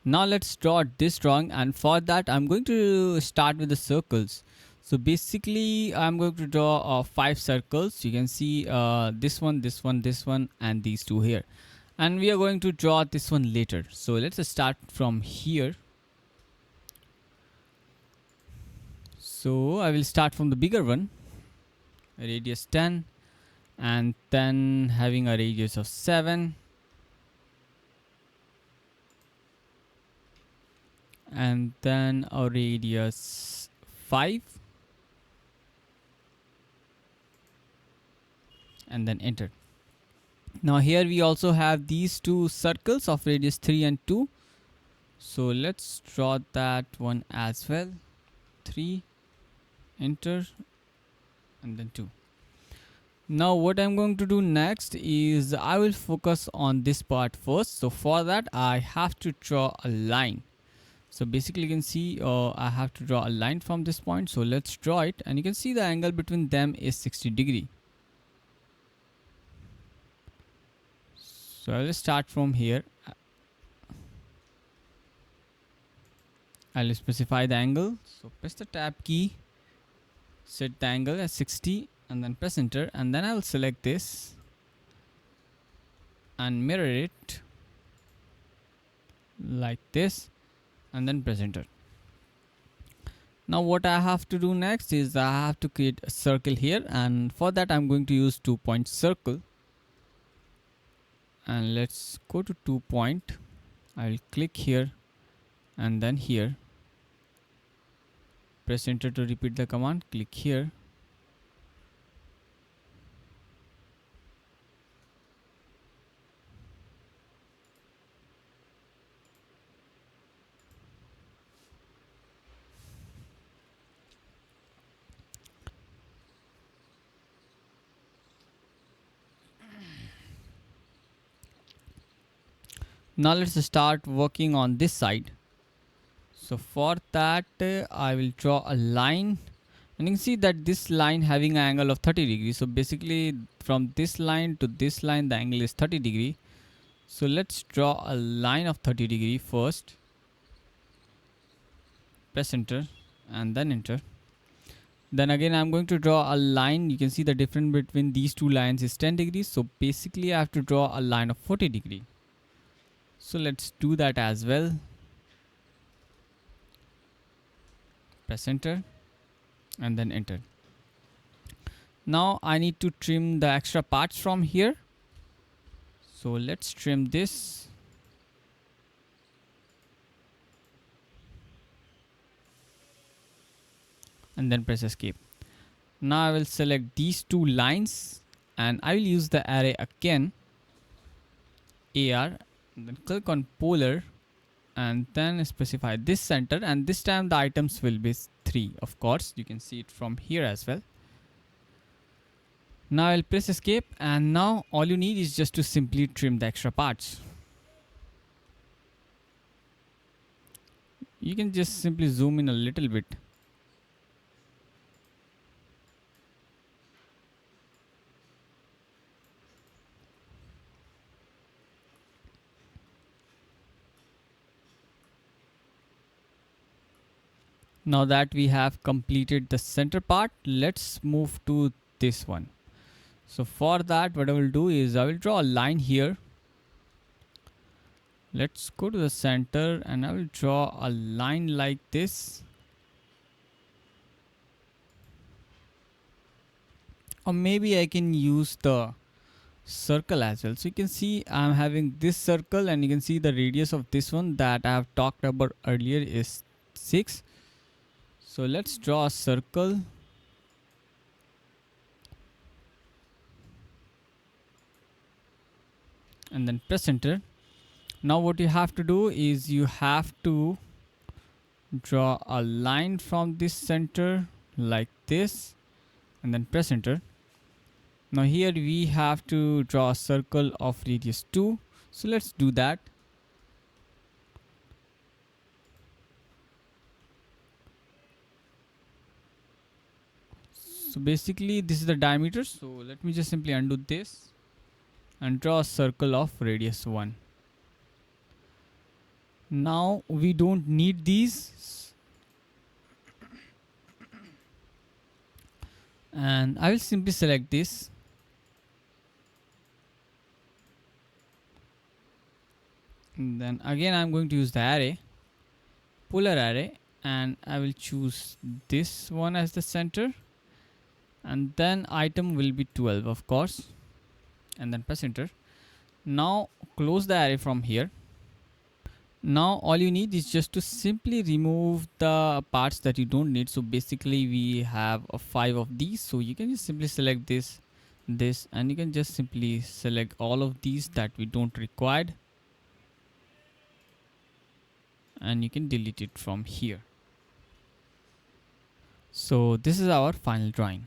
Now let's draw this drawing, and for that I'm going to start with the circles. So basically I'm going to draw 5 circles. You can see this one, this one, this one, and these two here. And we are going to draw this one later. So let's start from here. So I will start from the bigger one, radius 10, and then having a radius of 7. And then a radius 5, and then enter. Now here we also have these two circles of radius 3 and 2. So let's draw that one as well. 3, enter, and then 2. Now what I'm going to do next is I will focus on this part first. So for that I have to draw a line. So basically you can see I have to draw a line from this point. So let's draw it, and you can see the angle between them is 60 degree. So I will start from here. I will specify the angle. So press the tab key, set the angle as 60, and then press enter, and then I will select this and mirror it like this, and then press enter. Now what I have to do next is I have to create a circle here, and for that I'm going to use 2-point circle. And let's go to 2 point. I will click here and then here. Press enter to repeat the command. Click here. Now let's start working on this side. So for that I will draw a line, and you can see that this line having an angle of 30 degrees. So basically from this line to this line the angle is 30 degree. So let's draw a line of 30 degree first. Press enter and then enter. Then again I'm going to draw a line. You can see the difference between these two lines is 10 degrees. So basically I have to draw a line of 40 degree. So let's do that as well. Press enter and then enter. Now I need to trim the extra parts from here. So let's trim this. And then press escape. Now I will select these two lines, and I will use the array again, AR, and then click on polar, and then specify this center, and this time the items will be 3. Of course you can see it from here as well. Now I'll press escape, and now all you need is just to simply trim the extra parts. You can just simply zoom in a little bit. Now that we have completed the center part, let's move to this one. So for that what I will do is I will draw a line here. Let's go to the center and I will draw a line like this. Or maybe I can use the circle as well. So you can see I'm having this circle, and you can see the radius of this one that I have talked about earlier is 6. So let's draw a circle. And then press enter. Now what you have to do is you have to draw a line from this center like this, and then press enter. Now here we have to draw a circle of radius 2. So let's do that. So basically this is the diameter. So let me just simply undo this and draw a circle of radius 1. Now we don't need these, and I will simply select this. And then again I'm going to use the array, polar array, and I will choose this one as the center, and then item will be 12 of course, and then press enter. Now close the array from here. Now all you need is just to simply remove the parts that you don't need. So basically we have 5 of these, so you can just simply select this, and you can just simply select all of these that we don't require, and you can delete it from here. So this is our final drawing.